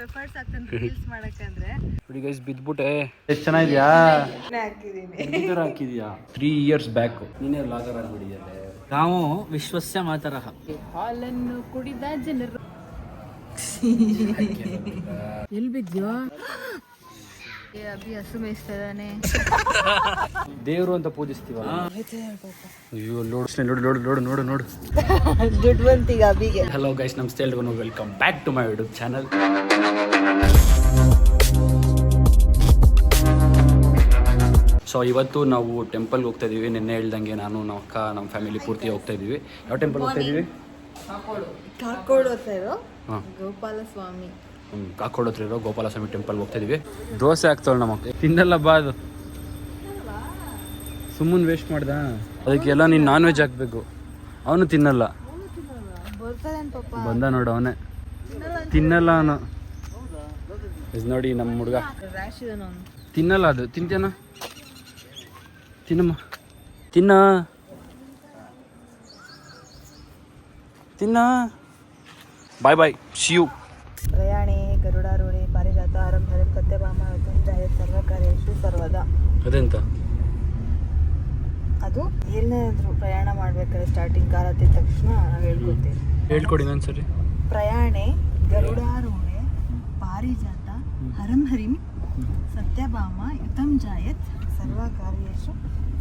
Efforts ಆಗ್ತಾನೆ reels ಮಾಡಕಂದ್ರೆ ನೋಡಿ guys ಬಿದ್ಬಿಟ್ಟೆ ಎಷ್ಟು ಚೆನ್ನಾಗಿದ್ಯಾ ಹಾಕಿದೀಯಾ 3 years ಬ್ಯಾಕ್ ನೀನೇ ವ್ಲಾಗರ್ ಆಗ್ಬಿಟ್ಟಿದ್ಯಾ ನಾವು ವಿಶ್ವಸ್ಯ ಮಾತರಹ ಹಾಲನ್ನು ಕುಡಿದ ಜನರು ಎಲ್ಲಿ ಬಿದ್ಯೋ ಅಭಿ ಹಸು ಮೇಯಿಸ್ತಾ ಇದ್ದಾನೆ ದೇವ್ರು ಅಂತ ಪೂಜಿಸ್ತೀವಲ್ಲ ಅಯ್ಯೋ ನೋಡು ನೋಡು ನೋಡು ನೋಡು ನೋಡು ದುಡ್ವಂತಿಗ ಅಭಿಗೆ. ಹಲೋ ಗೈಸ್ ನಮಸ್ತೆ ಎಲ್ರಿಗೂ welcome back to my YouTube channel. So ಇವತ್ತು ನಾವು ಟೆಂಪಲ್ಗೆ ಹೋಗ್ತಾ ಇದೀವಿ. ನಿನ್ನೆ ಹೇಳ್ದಂಗೆ ನಾನು ನಮ್ಮ ಅಕ್ಕ ನಮ್ಮ ಫ್ಯಾಮಿಲಿ ಪೂರ್ತಿ ಹೋಗ್ತಾ ಇದೀವಿ. ಯಾವ ಟೆಂಪಲ್ ಹೋಗ್ತಾ ಇದೀವಿ? ಕಾಕೋಡು ಹತ್ರ ಇರೋ ಗೋಪಾಲ ಸ್ವಾಮಿ. ಕಾಕೋಡು ಹತ್ರ ಇರೋ ಗೋಪಾಲ ಸ್ವಾಮಿ ಟೆಂಪಲ್ ಹೋಗ್ತಾ ಇದೀವಿ. ದೋಸೆ ಆಗ್ತಾಳೆ ನಮ್ಮ ಅಕ್ಕ. ತಿನ್ನಲ್ಲ ಬಾ ಅದು ಸುಮ್ಮನೆ ವೇಸ್ಟ್ ಮಾಡ್ದ. ಅದಕ್ಕೆಲ್ಲ ನೀನು ನಾನ್ ವೆಜ್ ಹಾಕ್ಬೇಕು. ಅವನು ತಿನ್ನಲ್ಲ. ಬಂದ ನೋಡು ಅವನೇ ತಿನ್ನಲ್ಲ ಅವನು. ನೋಡಿ ನಮ್ಮ ಹುಡುಗ ತಿನ್ನಲ್ಲ. ಅದು ತಿಂತೇನ? ತಿನ್ನಮ್ಮ ತಿನ್ನ ತಿನ್ನ. ಬಾಯ್ ಬಾಯ್ ಶಿವ್. ಪ್ರಯಾಣೆ ಗರುಡಾರೂಢೆ ಪಾರಿಜಾತ ಆರಂಭ ಕತ್ತೆಭಾಮ ಜಾಯ ಸರ್ವಕಾರ್ಯೇಷು ಸರ್ವದ. ಅದೆಂತ? ಅದು ಏನಾದ್ರು ಪ್ರಯಾಣ ಮಾಡ್ಬೇಕಾದ್ರೆ ಸ್ಟಾರ್ಟಿಂಗ್ ಕಾರ್ ಹತ್ತಿದ ತಕ್ಷಣ ನಾವು ಹೇಳ್ಕೊತೀವಿ. ಹೇಳ್ಕೊಡಿ ಒಂದ್ಸರಿ. ಪ್ರಯಾಣೆ ಗರುಡಾರೂಢೆ ಪಾರಿಜಾತ ಹರಂ ಹರಿಂ ಸತ್ಯಭಾಮ ಯುತಂ ಜಾಯತ್ ಸರ್ವಕಾರ್ಯೇಷು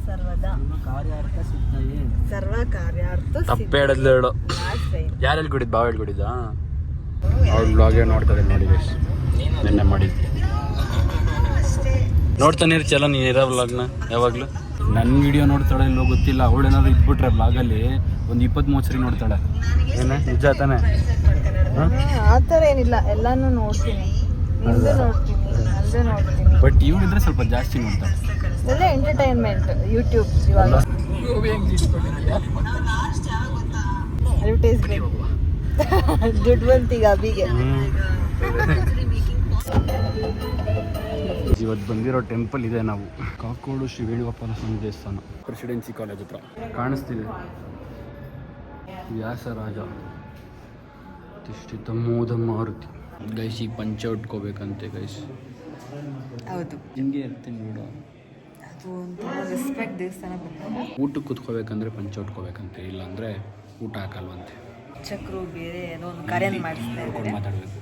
ಸರ್ವದಾ. ಸರ್ವ ಕಾರ್ಯಾರ್ಥ ತಪ್ಪೇ ಹೇಳಿದ್ಲು ಹೇಳು. ಯಾರು ಹೇಳ್ಕೊಡಿದ್ದು? ಬಾವ ಹೇಳ್ಕೊಡಿದ್ದ? ಅವ್ರ ಬ್ಲಾಗೇ ನೋಡ್ತಾರೆ ನೋಡಿ ಗೈಸ್. ನಿನ್ನೆ ಮಾಡಿದ್ದು ನೋಡ್ತಾನೆ ಇರ್ತಿಯಲ್ಲ ನೀನು ಇರೋ ವ್ಲಾಗ್ನ ಯಾವಾಗಲೂ. ನನ್ನ ವಿಡಿಯೋ ನೋಡ್ತಾಳೆ ಇಲ್ಲೋ ಗೊತ್ತಿಲ್ಲ. ಅವಳೇನಾದ್ರು ಇದ್ಬಿಟ್ರೆ ಬ್ಲಾಗಲ್ಲಿ ಒಂದು 20-30 ಸರಿ ನೋಡ್ತಾಳೆ. ಏನೇ ನಿಜ ತಾನೆ? ಆ ಥರ ಏನಿಲ್ಲ, ಎಲ್ಲಾನು ನೋಡ್ತೀನಿ. ನಿಂದು ನೋಡ್ತೀನಿ, ನಂದು ನೋಡ್ತೀನಿ. ಬಟ್ ಇವಳಿದ್ರೆ ಸ್ವಲ್ಪ ಜಾಸ್ತಿ ನೋಡ್ತಾಳೆ. ಎಲ್ಲ ಎಂಟರ್ಟೈನ್ಮೆಂಟ್ ಯೂಟ್ಯೂಬ್ ಇವಾಗ. ಅಡ್ವರ್ಟೈಸ್ಮೆಂಟ್ ದುಡ್ವಂತಿಗ ಅಭಿಗೆ. ಇವತ್ತು ಬಂದಿರೋ ಟೆಂಪಲ್ ಇದೆ. ನಾವು ಕಾಕೋಡು ಶ್ರೀ ವೇಣುಗೋಪಾಲ ಸ್ವಾಮಿ ದೇವಸ್ಥಾನ, ಪ್ರೆಸಿಡೆನ್ಸಿ ಕಾಲೇಜ್ ಹತ್ರ ಕಾಣಿಸ್ತಿದೆ. ವ್ಯಾಸರಾಜ ತಿಷ್ಠಿತ ಮೋದ ಮಾರುತಿ. ಗೈಸ್ ಈಗ ಪಂಚ ಉಟ್ಕೋಬೇಕಂತೆ ಗೈಸ್. ಹೌದು, ಹಿಂಗೆ ಇರ್ತೀನಿ ನೋಡು. ಅದು ಒಂದು ರೆಸ್ಪೆಕ್ಟ್ ದೇವಸ್ಥಾನ. ಊಟಕ್ಕೆ ಕೂತ್ಕೋಬೇಕಂದ್ರೆ ಪಂಚ ಉಟ್ಕೋಬೇಕಂತೆ, ಇಲ್ಲಾಂದರೆ ಊಟ ಹಾಕಲ್ವಂತೆ. ಚಕ್ರು ಬೇರೆ ಏನೋ ಒಂದು ಕಾರ್ಯ ಮಾಡಿಸ್ತಾ ಇದ್ದಾರೆ, ಮಾತಾಡಬೇಕು.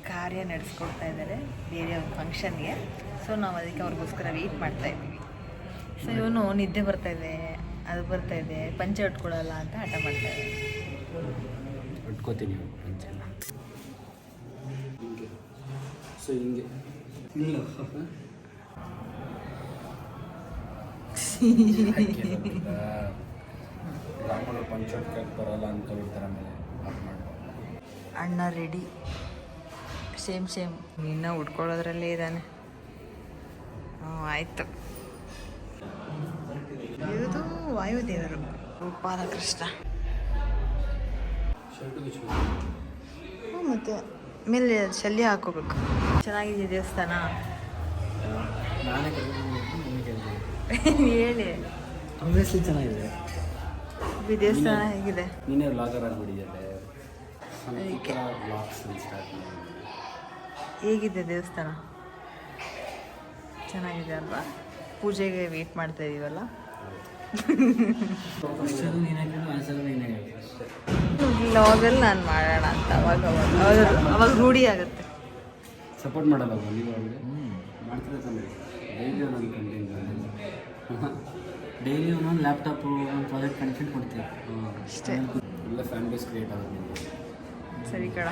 ಕಾರ್ಯ ನಡೆಸ್ಕೊಡ್ತಾ ಇದ್ದಾರೆ ಬೇರೆ ಒಂದು ಫಂಕ್ಷನ್ಗೆ. ಸೊ ನಾವು ಅದಕ್ಕೆ ಅವ್ರಿಗೋಸ್ಕರ ವೆಯ್ಟ್ ಮಾಡ್ತಾ ಇದ್ದೀವಿ. ಸೊ ಇವನು ನಿದ್ದೆ ಬರ್ತಾ ಇದೆ, ಅದು ಬರ್ತಾ ಇದೆ, ಪಂಚೆ ಉಟ್ಕೊಳ್ಳಲ್ಲ ಅಂತ ಹಠ ಮಾಡ್ತಾ ಇದೆ. ಉಟ್ಕೋತೀನಿ ಪಂಚೆ. ಹಿಂಗೆ ಸೊ ಹಿಂಗೆ ಇಲ್ಲ ಪಂಚ ಉಟ್ಕಕ್ಕೆ ಬರಲ್ಲ ಅಂತ ಹೇಳ್ತಾರೆ. ಆಮೇಲೆ ಅಣ್ಣ ರೆಡಿ, ಸೇಮ್ ನಿನ್ನ ಉಟ್ಕೊಳ್ಳೋದ್ರಲ್ಲೇ ಇದ್ದಾನೆ. ಆಯಿತು. ಇದು ವಾಯುದೇವರು ಗೋಪಾಲಕೃಷ್ಣ. ಮತ್ತು ಮೇಲೆ ಶಲ್ಯ ಹಾಕೋಬೇಕು. ಚೆನ್ನಾಗಿದೆ ದೇವಸ್ಥಾನ. ಹೇಳಿ ಚೆನ್ನಾಗಿದೆ ಈ ದೇವಸ್ಥಾನ ಹೇಗಿದೆ? ನೀನೇ ವ್ಲಾಗರ್ ಆಗ್ಬಿಟ್ಟಿದ್ದೆ. ಹೇಗಿದೆ ದೇವಸ್ಥಾನ? ಚೆನ್ನಾಗಿದೆ ಅಲ್ವಾ? ಪೂಜೆಗೆ ವೇಟ್ ಮಾಡ್ತಾ ಇದೀವಲ್ಲ. ವ್ಲಾಗಲ್ಲಿ ನಾನು ಮಾಡೋಣ ಅಂತ ಅವಾಗ ರೂಢಿ ಆಗುತ್ತೆ. ಸಪೋರ್ಟ್ ಮಾಡಲ್ಲ ನೀವು ಅವ್ರಿಗೆ? ಮಾಡ್ತಾರೆ ತಾನೆ ಡೈಲಿ ಒಂದೊಂದು ಕಂಟೆಂಟ್. ಡೈಲಿ ಒಂದೊಂದು ಲ್ಯಾಪ್ಟಾಪು ಒಂದು ಪ್ರಾಜೆಕ್ಟ್ ಕಂಟೆಂಟ್ ಕೊಡ್ತೀವಿ ಅಷ್ಟೇ. ಎಲ್ಲ ಫ್ಯಾನ್ ಬೇಸ್ ಕ್ರಿಯೇಟ್ ಆಗುತ್ತೆ ನಿಮಗೆ. ಸರಿ ಕಡ.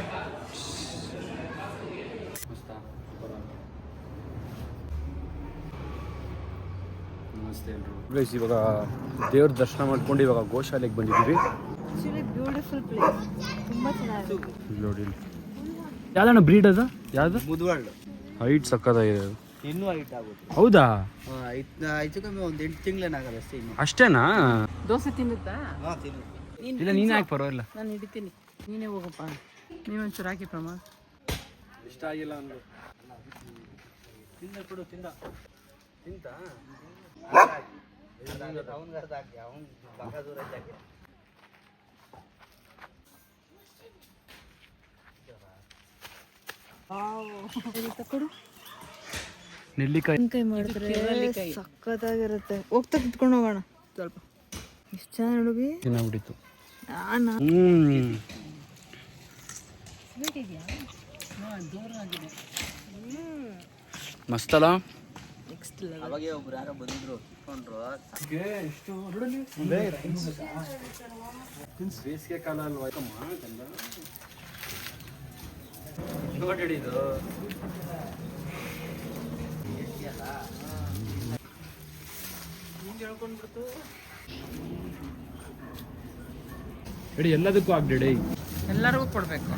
ನಮಸ್ತೆ ಎಲ್ರು. ಗೈಸ್ ಇವಾಗ ದೇವ್ರ ದರ್ಶನ ಮಾಡ್ಕೊಂಡು ಇವಾಗ ಗೋಶಾಲೆಗೆ ಬಂದಿದ್ದೀವಿ. ಆ್ಯಕ್ಚುಲಿ ಬ್ಯೂಟಿಫುಲ್ ಪ್ಲೇಸ್, ತುಂಬ ಚೆನ್ನಾಗಿದೆ. ನೋಡಿ ಯಾವ್ದಣ್ಣ ಬ್ರೀಡ್ ಅದು? ಯಾವುದು? ಮುದ್ವಾಳ್. ಹೈಟ್ ಸಕ್ಕತ್ತಾಗಿದೆ. ಇನ್ನೂ ಹೈಟ್ ಆಗುತ್ತೆ. ಹೌದಾ? ಹೆಚ್ಚು ಕಮ್ಮಿ ಒಂದು 8 ತಿಂಗಳೇನಾಗಲ್ಲ ಅಷ್ಟೇ. ಇನ್ನು ಅಷ್ಟೇನಾ? ದೋಸೆ ತಿನ್ನುತ್ತಾ? ಹಾಂ ತಿನ್ನು. ಇಲ್ಲ ನೀನು ಯಾಕೆ ಪರವಾಗಿಲ್ಲ, ನಾನು ಹಿಡಿತೀನಿ. ನೀನೇ ಹೋಗಪ್ಪ, ನೀವೊಂಚೂರು ಹಾಕಿ ಪ್ರಮಾಣ. ಇಷ್ಟ ಆಗಿಲ್ಲ ಅಂದ್ರು. ತಿಂದ ಕೊಡು. ತಿಂತ ಅವ್ನಿಗೆ ಅರ್ಧ ಹಾಕಿ, ಅವ್ನು ಭಾಗ ದೂರ ಜಾಗೆ. ಕೊಡು. ನೆಲ್ಲಿಕಾಯಿ ಕೈ ಮಾಡಿದ್ರೆ ಸಖತ್ತಾಗಿರುತ್ತೆ. ಹೋಗ್ತಾ ಕಿತ್ಕೊಂಡು ಹೋಗೋಣ ಸ್ವಲ್ಪ. ಎಷ್ಟು ಚೆನ್ನಾಗಿ ನೋಡುವಿ. ತಿನ್ನಬಿಟ್ಟಿತ್ತು. ಮಸ್ತಲ್ಲ. ಅವಾಗೆ ಒಬ್ರು ಯಾರೋ ಬಂದಿದ್ರು ಕಿತ್ಕೊಂಡ್ರು. ಬೇಸಿಗೆ ಕಾಲ ಅಲ್ವಾ ನೋಡಿ ಇದು. ಎಡಿ ಎಲ್ಲದಕ್ಕೂ ಆಗ್ಬೇಡಿ, ಎಲ್ಲರಿಗೂ ಕೊಡಬೇಕು.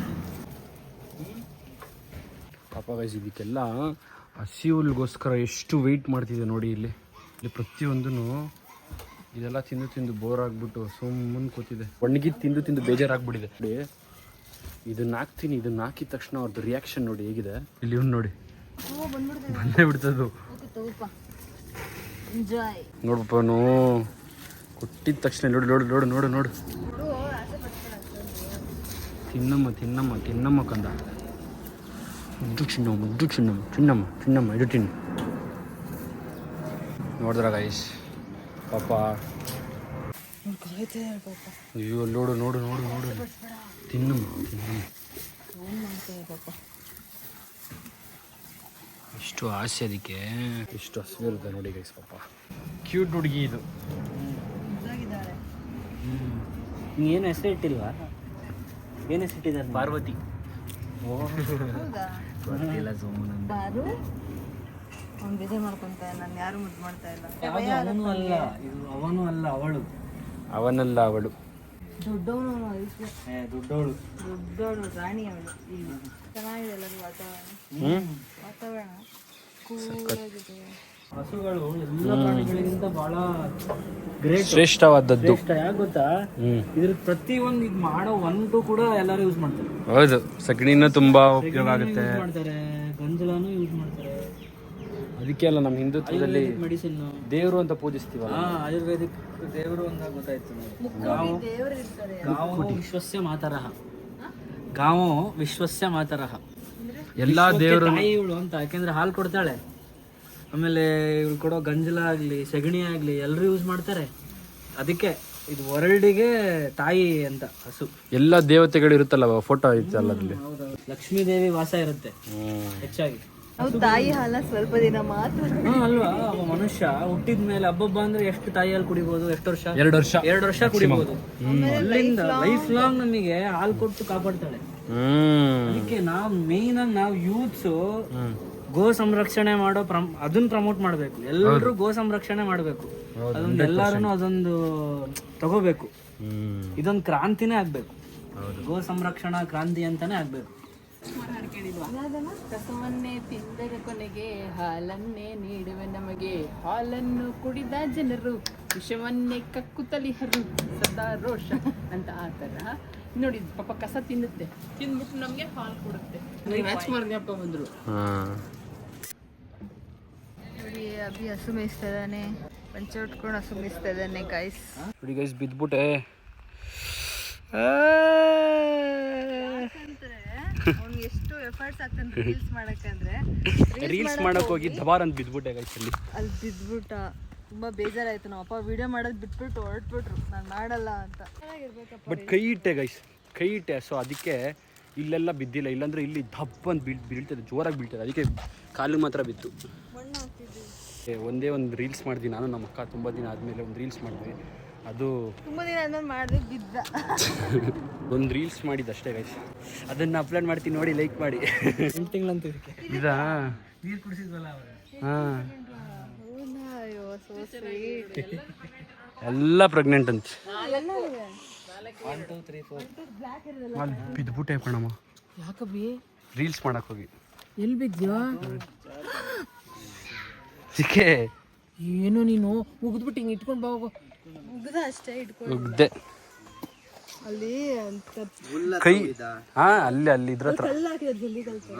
ಪಾಪ ಗೈಸ್ ಇದಕ್ಕೆಲ್ಲ ಹಸಿ ಹುಲ್ಗೋಸ್ಕರ ಎಷ್ಟು ವೆಯ್ಟ್ ಮಾಡ್ತಿದೆ ನೋಡಿ. ಇಲ್ಲಿ ಪ್ರತಿಯೊಂದೂ ಇದೆಲ್ಲ ತಿಂದು ತಿಂದು ಬೋರ್ ಆಗಿಬಿಟ್ಟು ಸುಮ್ಮನೆ ಕೂತಿದೆ. ಒಣಗಿ ತಿಂದು ತಿಂದು ಬೇಜಾರಾಗ್ಬಿಟ್ಟಿದೆ ನೋಡಿ. ಇದನ್ನ ಹಾಕ್ತೀನಿ, ಇದನ್ನ ಹಾಕಿದ ತಕ್ಷಣ ಅವ್ರದ್ದು ರಿಯಾಕ್ಷನ್ ನೋಡಿ ಹೇಗಿದೆ. ಇಲ್ಲಿ ಇವ್ನು ನೋಡಿ ಬಂದೇ ಬಿಡ್ತದ್ದು. ನೋಡ್ಪಪ್ಪ ಕೊಟ್ಟಿದ ತಕ್ಷಣ ನೋಡು ನೋಡು ನೋಡು ನೋಡು ನೋಡು. ತಿನ್ನಮ್ಮ ತಿನ್ನಮ್ಮ ತಿನ್ನಮ್ಮ ಕಂದ. ಮುದ್ದು ಚಿನ್ನಮ್ಮ ಮುದ್ದು ಚಿನ್ನಮ್ಮ ಚಿನ್ನಮ್ಮ ಚಿನ್ನಮ್ಮ ಇದು ತಿನ್ನು. ನೋಡಿದ್ರ ಗೈಸ್ ಪಾಪ. ಅಯ್ಯೋ ನೋಡು ನೋಡು ನೋಡು ನೋಡು. ತಿನ್ನಮ್ಮ ತಿನ್ನಮ್ಮ. ಎಷ್ಟು ಆಸೆ ಅದಕ್ಕೆ, ಎಷ್ಟು ಹಸಿವೆ ಇರುತ್ತೆ ನೋಡಿ ಗೈಸ್ ಪಾಪ. ಕ್ಯೂಟ್ ಹುಡುಗಿ ಇದು. ಏನು ಹೆಸರು ಇಟ್ಟಿಲ್ವಾ? ಏನು ಹೆಸರು ಇಟ್ಟಿದ್ದಾರೆ? ಪಾರ್ವತಿ. ಗೊತ್ತಿಲ್ಲ ಸೋಮನ. ಅವ್ನು ಬೇಜಾರು ಮಾಡ್ಕೊಂತ ನಾನು ಯಾರು ಮುದ್ದು ಮಾಡ್ತಾ ಇಲ್ಲ. ಅವನು ಅಲ್ಲ, ಇದು ಅವನು ಅಲ್ಲ, ಅವಳು. ಅವನಲ್ಲ ಅವಳು. ದೊಡ್ಡವನು ದೊಡ್ಡವಳು, ದೊಡ್ಡವಳು ರಾಣಿ ಅವಳು. ಇಲ್ಲಿ ಚೆನ್ನಾಗಿದೆ ಎಲ್ಲರೂ ವಾತಾವರಣ. ವಾತಾವರಣ ಕೂಲಾಗಿದೆ. ಹಸುಗಳು ಎಲ್ಲ ಪ್ರಾಣಿಗಳಿಗಿಂತ ಬಹಳ ಗ್ರೇಟ್, ಶ್ರೇಷ್ಠವಾದದ್ದು. ಯಾಕೆ ಗೊತ್ತಾ? ಇದ್ರ ಪ್ರತಿಯೊಂದು ಇದು ಮಾಡೋ ಒಂದು ಕೂಡ ಎಲ್ಲರೂ ಯೂಸ್ ಮಾಡ್ತಾರೆ. ಹೌದು, ಸಗಣಿನೂ ತುಂಬಾ ಉಪಯೋಗ ಆಗುತ್ತೆ. ಮಾಡ್ತಾರೆ, ಗಂಜಲನು ಯೂಸ್ ಮಾಡ್ತಾರೆ. ಅದಕ್ಕೆ ಅಲ್ಲ ನಮ್ಮ ಹಿಂದುತ್ವದಲ್ಲಿ ಮೆಡಿಸಿನ್ ದೇವರು ಅಂತ ಪೂಜಿಸ್ತೀವಲ್ಲ. ಆಯುರ್ವೇದಿಕ್ ದೇವರು ಅಂತ ಗೊತ್ತಾಯ್ತು. ಗಾವೋ ವಿಶ್ವಸ್ಯ ಮಾತರಃ, ಗಾವೋ ವಿಶ್ವಸ್ಯ ಮಾತರಃ. ಎಲ್ಲಾ ದೇವರು ತಾಯಿ ಇವಳು ಅಂತ. ಯಾಕೆಂದ್ರೆ ಹಾಲು ಕೊಡ್ತಾಳೆ, ಆಮೇಲೆ ಇವಳು ಕೊಡೋ ಗಂಜಲ ಆಗ್ಲಿ ಸಗಣಿ ಆಗ್ಲಿ ಎಲ್ಲರೂ ಯೂಸ್ ಮಾಡ್ತಾರೆ. ಅದಕ್ಕೆ ಇದು ವರ್ಲ್ಡಿಗೆ ತಾಯಿ ಅಂತ ಹಸು. ಎಲ್ಲ ದೇವತೆಗಳು ಇರುತ್ತಲ್ಲ, ಫೋಟೋ ಇತ್ತಲ್ಲ ಅದ್ರಲ್ಲಿ. ಲಕ್ಷ್ಮೀ ದೇವಿ ವಾಸ ಇರುತ್ತೆ ಹೆಚ್ಚಾಗಿ. ನಾವು ತಾಯಿ ಹಾಲ ಸ್ವಲ್ಪ ದಿನ ಮಾತ್ರ ಅಲ್ವಾ? ಒಬ್ಬ ಮನುಷ್ಯ ಹುಟ್ಟಿದ ಮೇಲೆ ಹಬ್ಬ ಅಂದ್ರೆ ಎಷ್ಟು ತಾಯಿ ಹಾಲು ಕುಡಿಬಹುದು? ಎಷ್ಟು ವರ್ಷ? 2 ವರ್ಷ ಕುಡಿಬಹುದು. ಅಲ್ಲಿಂದ ಲೈಫ್ ಲಾಂಗ್ ನಮಗೆ ಹಾಲು ಕೊಟ್ಟು ಕಾಪಾಡ್ತಾಳೆ. ಅದಕ್ಕೆ ನಾವು ಯೂತ್ಸ್ ಗೋ ಸಂರಕ್ಷಣೆ ಮಾಡೋ ಅದನ್ನ ಪ್ರಮೋಟ್ ಮಾಡ್ಬೇಕು. ಎಲ್ಲರೂ ಗೋ ಸಂರಕ್ಷಣೆ ಮಾಡ್ಬೇಕು. ಅದೊಂದು ಎಲ್ಲಾರು ಅದೊಂದು ತಗೋಬೇಕು. ಇದೊಂದು ಕ್ರಾಂತಿನೇ ಆಗ್ಬೇಕು. ಗೋ ಸಂರಕ್ಷಣಾ ಕ್ರಾಂತಿ ಅಂತಾನೆ ಆಗ್ಬೇಕು. ಕಸವನ್ನೇ ತಿಂದರೆ ಕೊನೆಗೆ ಹಾಲನ್ನೇ ನೀಡುವೆ ನಮಗೆ. ಹಾಲನ್ನು ಕುಡಿದ ಜನರು ವಿಷವನ್ನೇ ಕಕ್ಕುತ್ತಲಿಹರು ಸದಾ ರೋಷ ಅಂತ. ಆ ಥರ ನೋಡಿ ಪಾಪ ಕಸ ತಿನ್ನುತ್ತೆ, ತಿಂದ್ಬಿಟ್ಟು ನಮಗೆ ಹಾಲು ಕೊಡುತ್ತೆ. ರಾಜ್ಕುಮಾರ್ ಜ್ಞಾಪಕ ಬಂದ್ರು. ನೋಡಿ ಅಭಿ ಹಸು ಮೇಯಿಸ್ತಾ ಇದ್ದಾನೆ, ಪಂಚೆ ಉಟ್ಕೊಂಡು ಹಸು ಮೇಯಿಸ್ತಾ ಇದ್ದಾನೆ ಗೈಸ್. ನೋಡಿ ಗೈಸ್ ಬಿದ್ಬಿಟ್ಟೆ. ಅವ್ನು ಎಷ್ಟು ಎಫರ್ಟ್ಸ್ ಆಗ್ತಾನೆ ರೀಲ್ಸ್ ಮಾಡಕ್ಕಂದ್ರೆ. ರೀಲ್ಸ್ ಮಾಡಕ್ ಹೋಗಿ ದಬಾರ್ ಅಂತ ಬಿದ್ಬಿಟ್ಟೆ ಗೈಸ್. ಅಲ್ಲಿ ಬಿದ್ಬಿಟ್ಟ. ತುಂಬಾ ಬೇಜಾರಾಯ್ತು. ನಮ್ಮ ಅಪ್ಪ ವಿಡಿಯೋ ಮಾಡೋದು ಬಿಟ್ಬಿಟ್ಟು ಹೊರಟ್ಬಿಟ್ರು, ನಾನು ಮಾಡಲ್ಲ ಅಂತ. ಬಟ್ ಕೈ ಇಟ್ಟೆ ಗೈಸ್, ಕೈ ಇಟ್ಟೆ. ಸೊ ಅದಕ್ಕೆ ಇಲ್ಲೆಲ್ಲ ಬಿದ್ದಿಲ್ಲ, ಇಲ್ಲಾಂದ್ರೆ ಇಲ್ಲಿ ದಪ್ಪ ಅಂತ ಬೀಳ್ತದೆ, ಜೋರಾಗಿ ಬೀಳ್ತದೆ. ಅದಕ್ಕೆ ಕಾಲಿಗೆ ಮಾತ್ರ ಬಿತ್ತು. ಒಂದೇ ಒಂದು ರೀಲ್ಸ್ ಮಾಡಿದ್ವಿ ನಾನು ನಮ್ಮ ಅಕ್ಕ. ತುಂಬ ದಿನ ಆದಮೇಲೆ ಒಂದು ರೀಲ್ಸ್ ಮಾಡಿದ್ವಿ. ಅದು ತುಂಬ ದಿನ ಆದ್ಮೇಲೆ ಮಾಡಿದ್ರೆ ಬಿದ್ದ. ಒಂದು ರೀಲ್ಸ್ ಮಾಡಿದ್ದು ಅಷ್ಟೇ ಗೈಸ್. ಅದನ್ನು ಅಪ್ಲೋಡ್ ಮಾಡ್ತೀನಿ ನೋಡಿ, ಲೈಕ್ ಮಾಡಿ. 8 ತಿಂಗಳಂತ ಇದಾ ನೀರು ಕುಡಿಸಿದ್ವಲ್ಲ ಅವಾಗ. ಹಾಂ, ಅಯ್ಯೋ ಸೋ ಸ್ವೀಟ್. ಎಲ್ಲ ಪ್ರೆಗ್ನೆಂಟ್ ಅಂತ. 1 2 3 4 ಅಲ್ಲಿ ಬಿದ್ಬಿಟ್ಟೆ ಕಣಮ್ಮ. ಯಾಕಬ್ಬಿ ರೀಲ್ಸ್ ಮಾಡಕ್ಕೆ ಹೋಗಿ. ಎಲ್ಲಿ ಬಿದ್ಯಾ? ಸಿಕ್ಕೆ ಏನು ನೀನು ಮುಗಿದ್ಬಿಟ್ಟು ಹಿಂಗೆ ಇಟ್ಕೊಂಡು ಬಾ ಹೋಗು. ಮುಗ್ದ ಅಷ್ಟೇ ಇಟ್ಕೊಂಡು ಹೋಗ್ದೆ ಅಲ್ಲಿ ಕೈ. ಹಾ, ಅಲ್ಲಿ ಇದ್ರ ಹತ್ರ ಕಲ್ಲು ಹಾಕಿದ್ರು ಜಲ್ಲಿ ಕಲ್ತು.